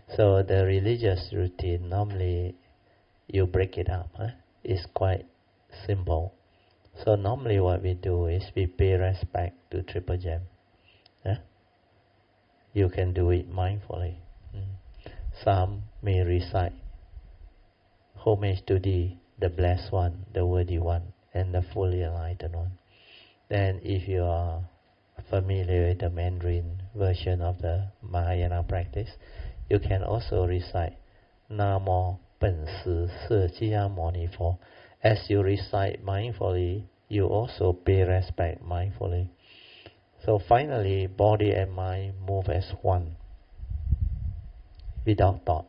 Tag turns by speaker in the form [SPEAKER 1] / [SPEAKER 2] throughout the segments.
[SPEAKER 1] So the religious routine, normally you break it up. It's quite simple. So normally what we do is we pay respect to Triple Gem. You can do it mindfully. Some may recite homage to Thee, the Blessed One, the Worthy One, and the Fully Enlightened One. Then if you are familiar with the Mandarin version of the Mahayana practice, you can also recite Namo Pen Si Se Jia Mo Ni Fo. As you recite mindfully, you also pay respect mindfully. So finally, body and mind move as one, without thought.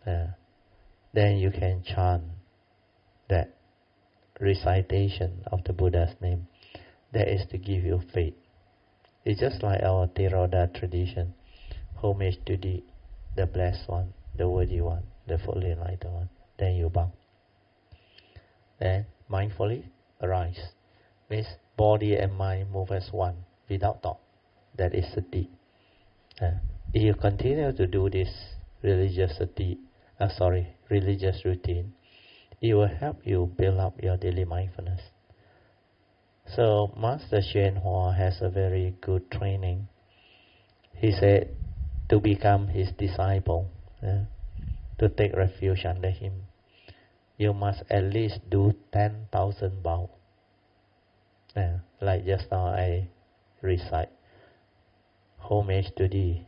[SPEAKER 1] Then you can chant that recitation of the Buddha's name. That is to give you faith. It's just like our Theravada tradition. Homage to Thee, the Blessed One, the Worthy One, the Fully Enlightened One. Then you bow. Then mindfully arise. Means body and mind move as one, without thought. That is Sati. If you continue to do this religious routine, it will help you build up your daily mindfulness. So Master Hsuan Hua has a very good training. He said to become his disciple, to take refuge under him, you must at least do 10,000 bow. Like just now I recite, homage to Thee,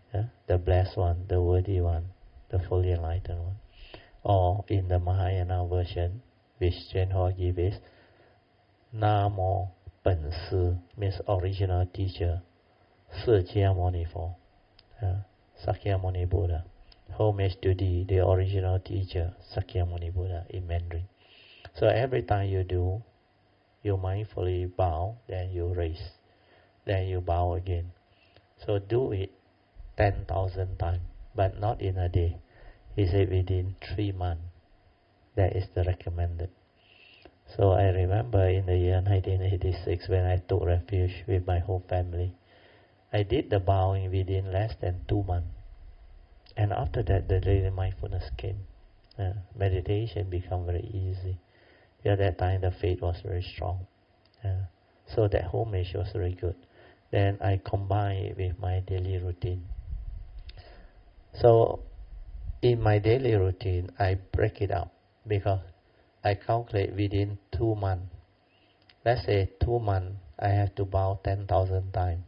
[SPEAKER 1] the Blessed One, the Worthy One, the Fully Enlightened One. Or in the Mahayana version, which Hsuan Hua gives is, Namo Pen Si, means original teacher, Se Jia Mo Ni Fo, Sakyamuni Buddha. Homage to Thee, the original teacher, Sakyamuni Buddha, in Mandarin. So every time you do, you mindfully bow, then you raise, then you bow again. So do it 10,000 times, but not in a day. He said within 3 months. That is the recommended. So I remember in the year 1986 when I took refuge with my whole family, I did the bowing within less than 2 months. And after that, the daily mindfulness came. Meditation became very easy. At that time, the faith was very strong. So that homage was very good. Then I combined it with my daily routine. So in my daily routine, I break it up because I calculate within 2 months. Let's say 2 months, I have to bow 10,000 times.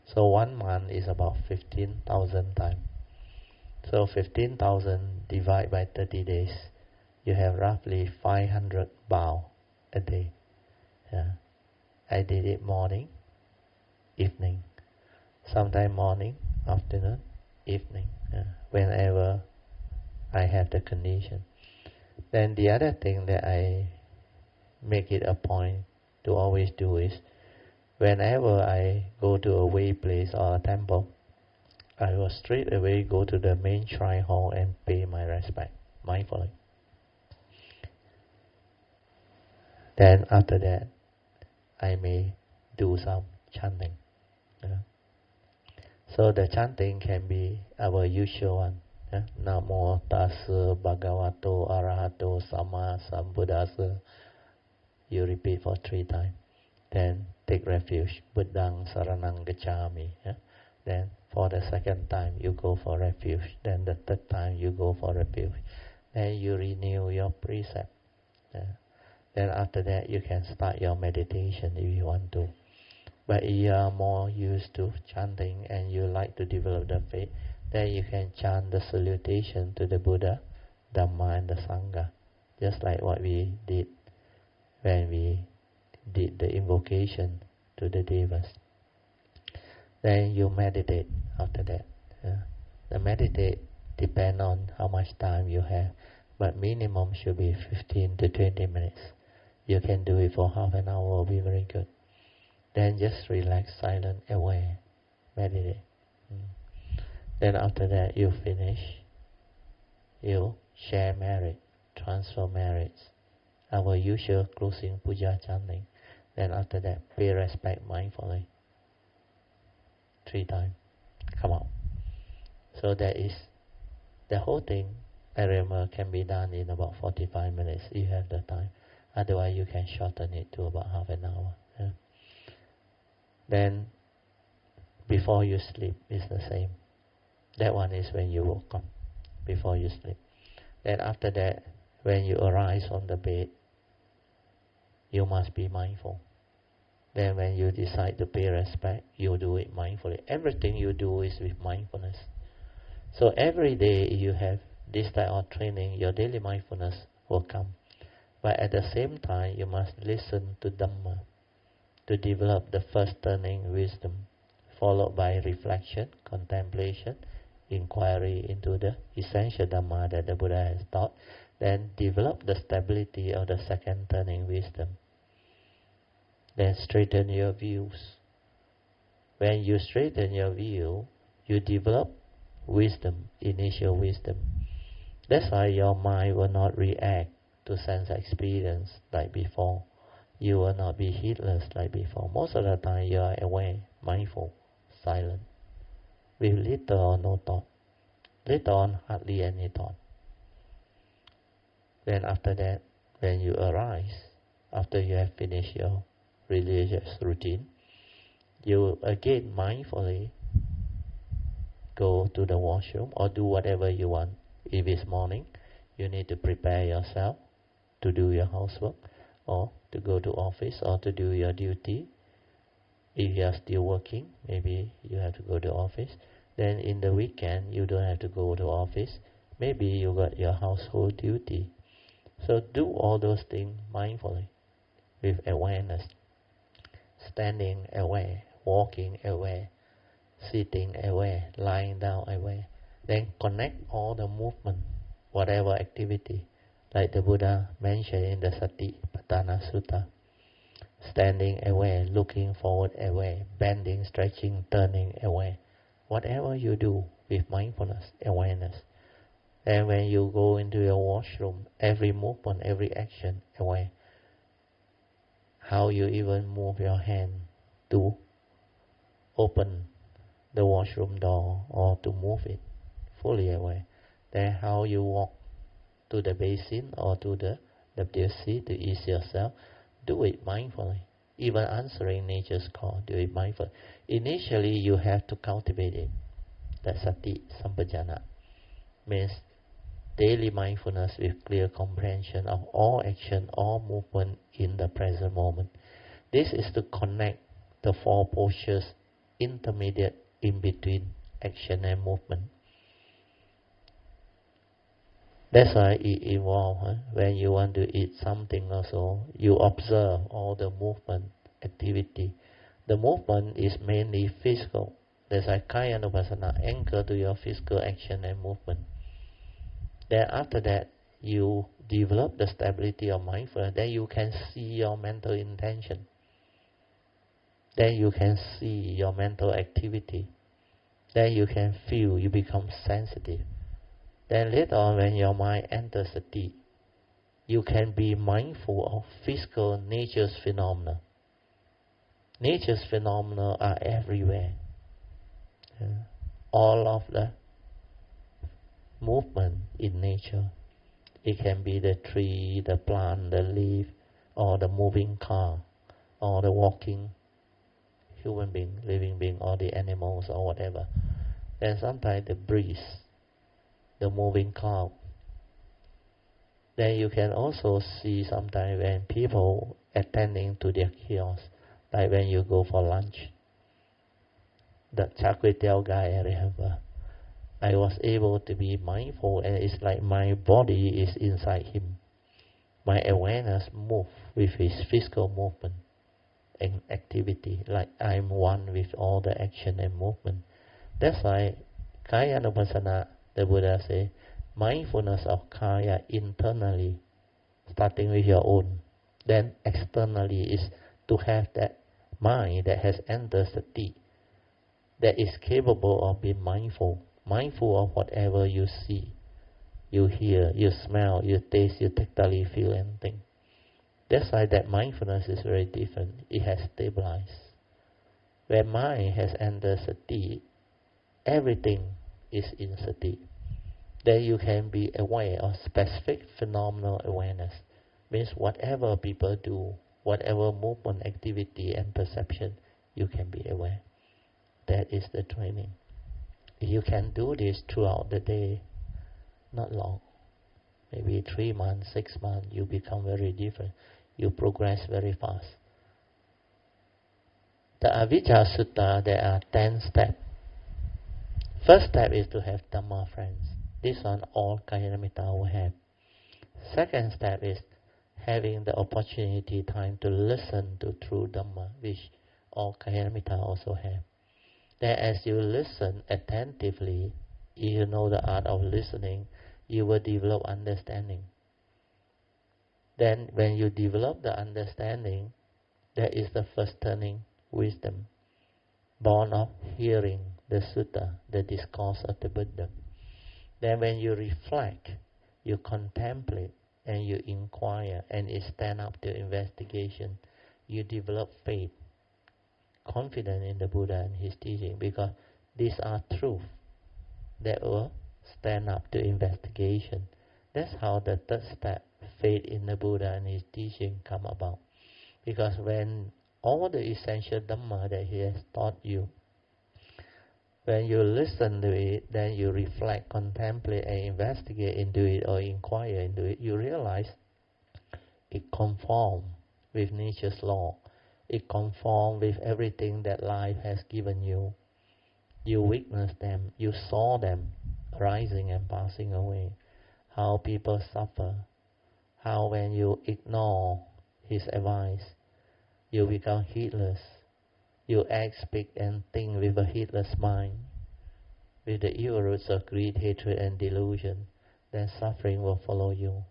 [SPEAKER 1] So 1 month is about 15,000 times. So 15,000 divided by 30 days, you have roughly 500 bow a day. I did it morning, evening, sometime morning, afternoon, evening, whenever I have the condition. Then the other thing that I make it a point to always do is, whenever I go to a way place or a temple, I will straight away go to the main shrine hall and pay my respect mindfully. Then after that, I may do some chanting. So the chanting can be our usual one. Namo tassa bhagavato arahato sama sambuddhassa. You repeat for 3 times. Then take refuge. Buddhang saranang gacchami. Then for the second time you go for refuge. Then the third time you go for refuge. Then you renew your precept. Then after that you can start your meditation if you want to. But if you are more used to chanting and you like to develop the faith, then you can chant the salutation to the Buddha, Dhamma and the Sangha, just like what we did when we did the invocation to the Devas. Then you meditate after that. The meditate depends on how much time you have, but minimum should be 15 to 20 minutes. You can do it for half an hour, will be very good. Then just relax, silent, aware, meditate. Then after that you finish, you share merit, transfer merits, our usual closing puja chanting. Then after that, pay respect mindfully. 3 times. Come on. So that is The whole thing, I remember, can be done in about 45 minutes if you have the time. Otherwise, you can shorten it to about half an hour. Yeah? Then, before you sleep, it's the same. That one is when you woke up, before you sleep. Then after that, when you arise on the bed, you must be mindful. Then when you decide to pay respect, you do it mindfully. Everything you do is with mindfulness. So every day you have this type of training, your daily mindfulness will come. But at the same time, you must listen to Dhamma to develop the first turning wisdom, followed by reflection, contemplation, inquiry into the essential Dhamma that the Buddha has taught. Then develop the stability of the second turning wisdom. Then straighten your views. When you straighten your view, you develop wisdom, initial wisdom. That's why your mind will not react to sense experience like before. You will not be heedless like before. Most of the time you are aware, mindful, silent, with little or no thought. Later on, hardly any thought. Then after that, when you arise, after you have finished your religious routine, you again mindfully go to the washroom or do whatever you want. If it's morning, you need to prepare yourself to do your housework or to go to office or to do your duty. If you are still working, maybe you have to go to office. Then in the weekend, you don't have to go to office. Maybe you got your household duty. So do all those things mindfully with awareness. Standing aware, walking aware, sitting aware, lying down aware. Then connect all the movement, whatever activity, like the Buddha mentioned in the Sati Sutta. Standing aware, looking forward aware, bending, stretching, turning aware. Whatever you do with mindfulness, awareness. And when you go into your washroom, every movement, every action, aware. How you even move your hand to open the washroom door or to move it, fully aware. Then how you walk to the basin or to the WC to ease yourself, do it mindfully. Even answering nature's call, do it mindfully. Initially, you have to cultivate it. That Sati, Sampajanna, means daily mindfulness with clear comprehension of all action, all movement in the present moment. This is to connect the four postures, intermediate in between action and movement. That's why it involves, when you want to eat something also, you observe all the movement, activity. The movement is mainly physical. That's why Kaya Anupassana, anchor to your physical action and movement. Then after that, you develop the stability of mindfulness. Then you can see your mental intention. Then you can see your mental activity. Then you can feel, you become sensitive. Then later on, when your mind enters Sati, you can be mindful of physical nature's phenomena. Nature's phenomena are everywhere. All of the movement in nature. It can be the tree, the plant, the leaf, or the moving car, or the walking human being, living being, or the animals, or whatever. Then sometimes the breeze, the moving cloud. Then you can also see sometimes when people attending to their kiosks, like when you go for lunch. The Char Kway Teow guy, I remember, I was able to be mindful, and it's like my body is inside him. My awareness moves with his physical movement and activity, like I'm one with all the action and movement. That's why Kaya Anupassana, the Buddha says, mindfulness of Kaya internally, starting with your own. Then externally is to have that mind that has entered Sati, that is capable of being mindful of whatever you see, you hear, you smell, you taste, you tactily feel anything. That's why that mindfulness is very different. It has stabilized. When mind has entered Sati, everything is in Sati. then you can be aware of specific phenomenal awareness. Means whatever people do, whatever movement, activity and perception, you can be aware. That is the training. If you can do this throughout the day, not long, maybe 3 months, 6 months, you become very different. You progress very fast. The Avijja Sutta, there are 10 steps. First step is to have Dhamma friends. This one all Kalyanamitta will have. Second step is having the opportunity, time to listen to true Dhamma, which all Kalyanamitta also have. Then as you listen attentively, if you know the art of listening, you will develop understanding. Then when you develop the understanding, that is the first turning wisdom, born of hearing the sutta, the discourse of the Buddha. Then when you reflect, you contemplate, and you inquire, and it stand up to investigation, you develop faith, confidence in the Buddha and his teaching, because these are truth that will stand up to investigation. That's how the third step, faith in the Buddha and his teaching, come about. Because when all the essential Dhamma that he has taught you, when you listen to it, then you reflect, contemplate, and investigate into it or inquire into it, you realize it conforms with nature's law. It conforms with everything that life has given you. You witness them, you saw them rising and passing away. How people suffer. How when you ignore his advice, you become heedless. You act, speak, and think with a heedless mind, with the evil roots of greed, hatred, and delusion. Then suffering will follow you,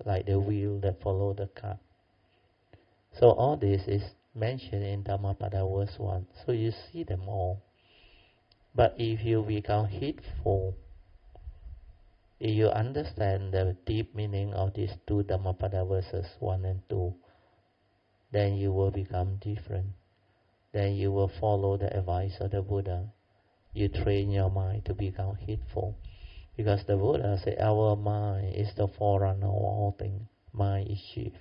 [SPEAKER 1] like the wheel that follows the cart. So all this is mentioned in Dhammapada verse 1. So you see them all. But if you become heedful, if you understand the deep meaning of these two Dhammapada verses 1 and 2, then you will become different. Then you will follow the advice of the Buddha. You train your mind to become heedful. Because the Buddha said, our mind is the forerunner of all things. Mind is chief.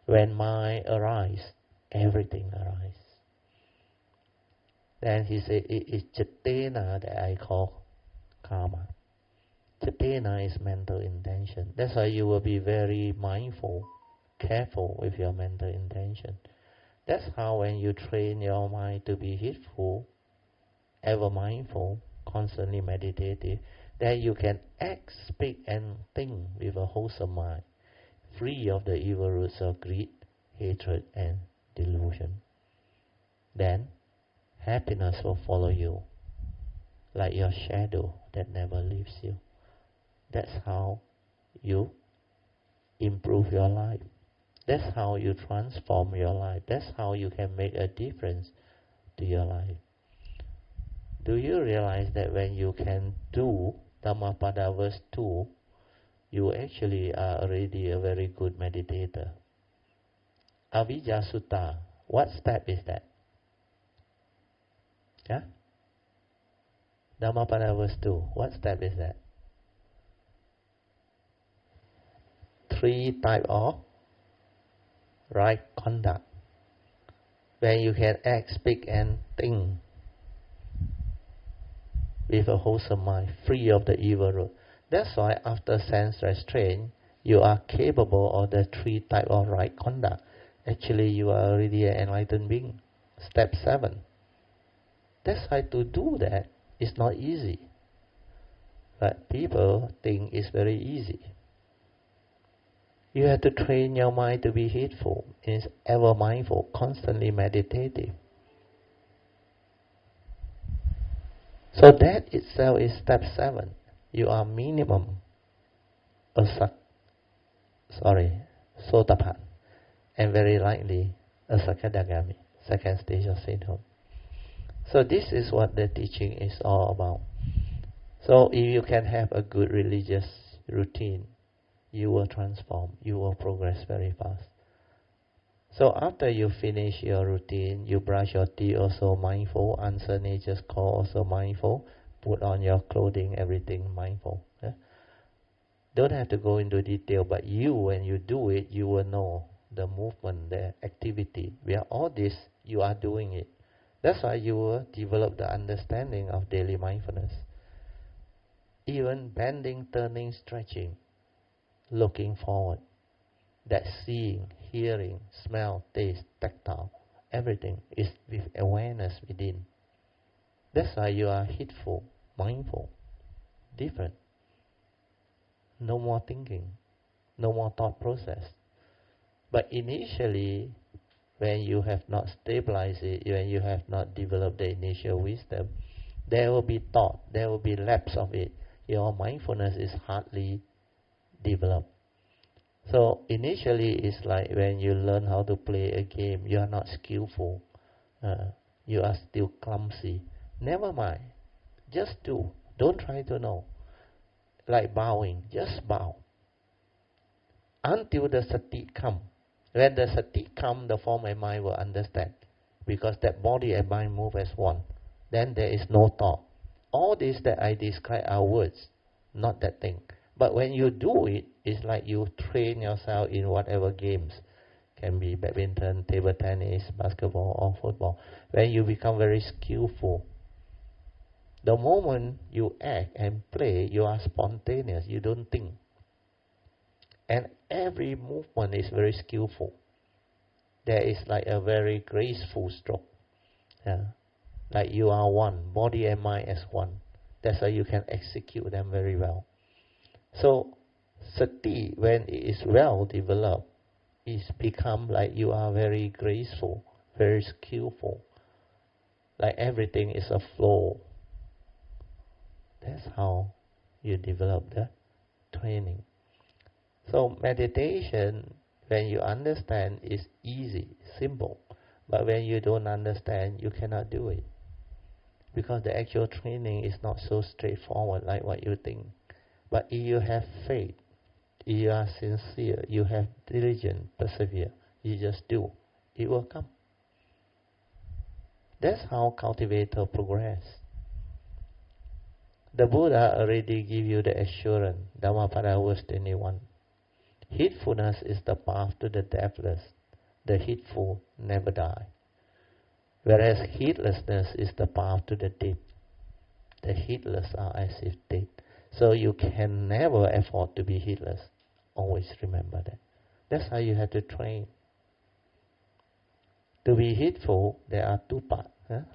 [SPEAKER 1] When mind arises, everything arises. Then he said, it is Cetena that I call karma. Cetena is mental intention. That's why you will be very mindful, careful with your mental intention. That's how when you train your mind to be heedful, ever mindful, constantly meditative, then you can act, speak, and think with a wholesome mind, free of the evil roots of greed, hatred, and delusion. Then happiness will follow you, like your shadow that never leaves you. That's how you improve your life. That's how you transform your life. That's how you can make a difference to your life. Do you realize that when you can do Dhammapada verse 2, you actually are already a very good meditator? Avijja Sutta, what step is that? Yeah? Dhammapada verse 2, what step is that? 3 types of right conduct. When you can act, speak, and think with a wholesome mind, free of the evil root. That's why after sense restraint, you are capable of the 3 types of right conduct. Actually, you are already an enlightened being. Step 7. That's why to do that is not easy. But people think it's very easy. You have to train your mind to be heedful, is ever mindful, constantly meditative. So that itself is step 7. You are minimum Sotapan, and very likely a Sakadagami, second stage of sainthood. So this is what the teaching is all about. So if you can have a good religious routine, you will transform, you will progress very fast. So after you finish your routine, you brush your teeth also mindful, answer nature's call also mindful, put on your clothing, everything mindful. Yeah? Don't have to go into detail, but you, when you do it, you will know the movement, the activity. Where all this, you are doing it. That's why you will develop the understanding of daily mindfulness. Even bending, turning, stretching, looking forward, that seeing, hearing, smell, taste, tactile, everything is with awareness within. That's why you are heedful, mindful, different. No more thinking, no more thought process. But initially, when you have not stabilized it, when you have not developed the initial wisdom, there will be thought, there will be lapse of it. Your mindfulness is hardly developed. So initially, it's like when you learn how to play a game, you are not skillful. You are still clumsy. Never mind. Just do. Don't try to know. Like bowing, just bow. Until the Sati come. When the Sati come, the form and mind will understand. Because that body and mind move as one. Then there is no thought. All this that I describe are words, not that thing. But when you do it, it's like you train yourself in whatever games. Can be badminton, table tennis, basketball, or football. When you become very skillful, the moment you act and play, you are spontaneous, you don't think. And every movement is very skillful. There is like a very graceful stroke. Like you are one, body and mind as one. That's why you can execute them very well. So, Sati, when it is well developed, is become like you are very graceful, very skillful. Like everything is a flow. That's how you develop the training. So meditation, when you understand, is easy, simple. But when you don't understand, you cannot do it. Because the actual training is not so straightforward like what you think. But if you have faith, if you are sincere, you have diligence, persevere, you just do, it will come. That's how cultivator progress. The Buddha already give you the assurance, Dhammapada verse 21. Heedfulness is the path to the deathless. The heedful never die. Whereas heedlessness is the path to the dead. The heedless are as if dead. So you can never afford to be heedless. Always remember that. That's how you have to train. To be heedful, there are two parts,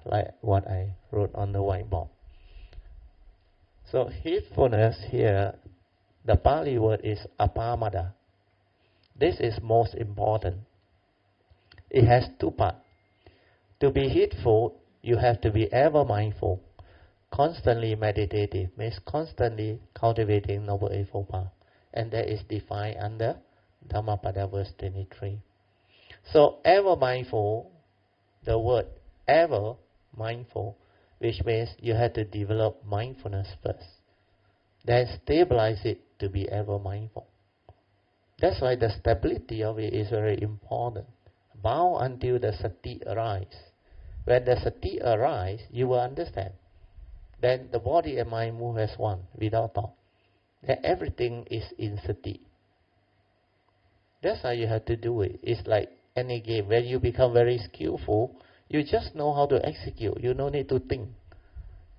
[SPEAKER 1] like what I wrote on the whiteboard. So heedfulness here, the Pali word is apamada. This is most important. It has two parts. To be heedful, you have to be ever mindful. Constantly meditative means constantly cultivating Noble Eightfold Path. And that is defined under Dhammapada verse 23. So ever mindful, the word ever mindful, which means you have to develop mindfulness first. Then stabilize it to be ever mindful. That's why the stability of it is very important. Bow until the Sati arises. When the Sati arises, you will understand. Then the body and mind move as one, without thought. Then everything is in Sati. That's how you have to do it. It's like any game. When you become very skillful, you just know how to execute. You don't need to think.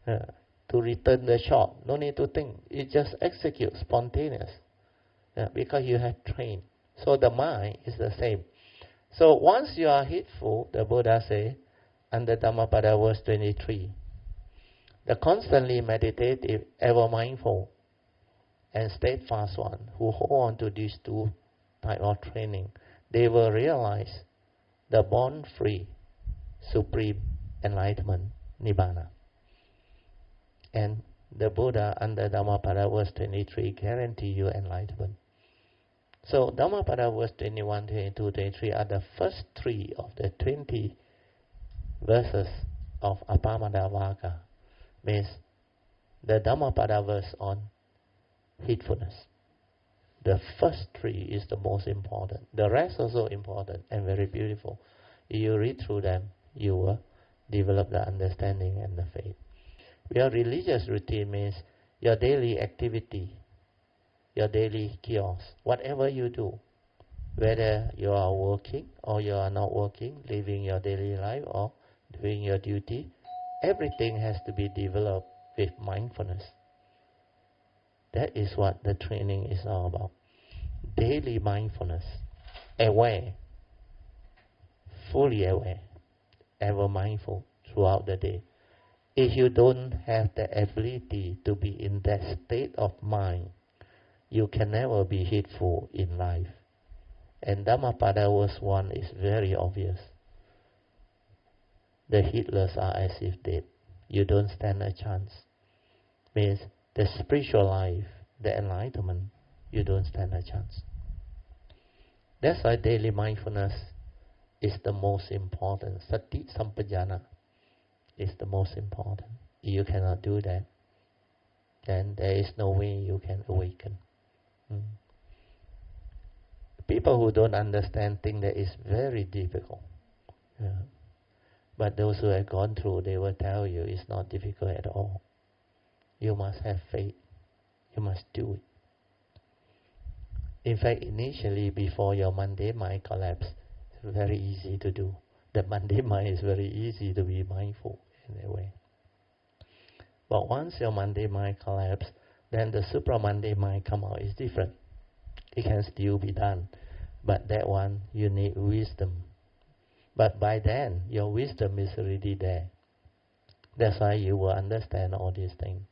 [SPEAKER 1] To return the shot, no need to think. You just execute, spontaneous. Because you have trained. So the mind is the same. So once you are heedful, the Buddha says, under Dhammapada verse 23, the constantly meditative, ever mindful, and steadfast one who hold on to these two type of training, they will realize the born-free, supreme enlightenment, Nibbana. And the Buddha under Dhammapada verse 23 guarantee you enlightenment. So Dhammapada verse 21, 22, 23 are the first three of the 20 verses of Apamada Vaka. Means the Dhammapada verse on heedfulness. The first three is the most important. The rest also important and very beautiful. If you read through them, you will develop the understanding and the faith. Your religious routine means your daily activity, your daily chaos. Whatever you do, whether you are working or you are not working, living your daily life or doing your duty, everything has to be developed with mindfulness. That is what the training is all about. Daily mindfulness. Aware. Fully aware. Ever mindful throughout the day. If you don't have the ability to be in that state of mind, you can never be heedful in life. And Dhammapada verse 1 is very obvious. The heedless are as if dead. You don't stand a chance. Means the spiritual life, the enlightenment, you don't stand a chance. That's why daily mindfulness is the most important. Sati, Sampajanna is the most important. If you cannot do that, then there is no way you can awaken. People who don't understand think that it's very difficult. Yeah. But those who have gone through, they will tell you it's not difficult at all. You must have faith. You must do it. In fact, initially, before your Monday mind collapse, it's very easy to do. The Monday mind is very easy to be mindful in a way. But once your Monday mind collapse, then the supra Monday mind come out. It's different. It can still be done. But that one, you need wisdom. But by then, your wisdom is already there. That's why you will understand all these things.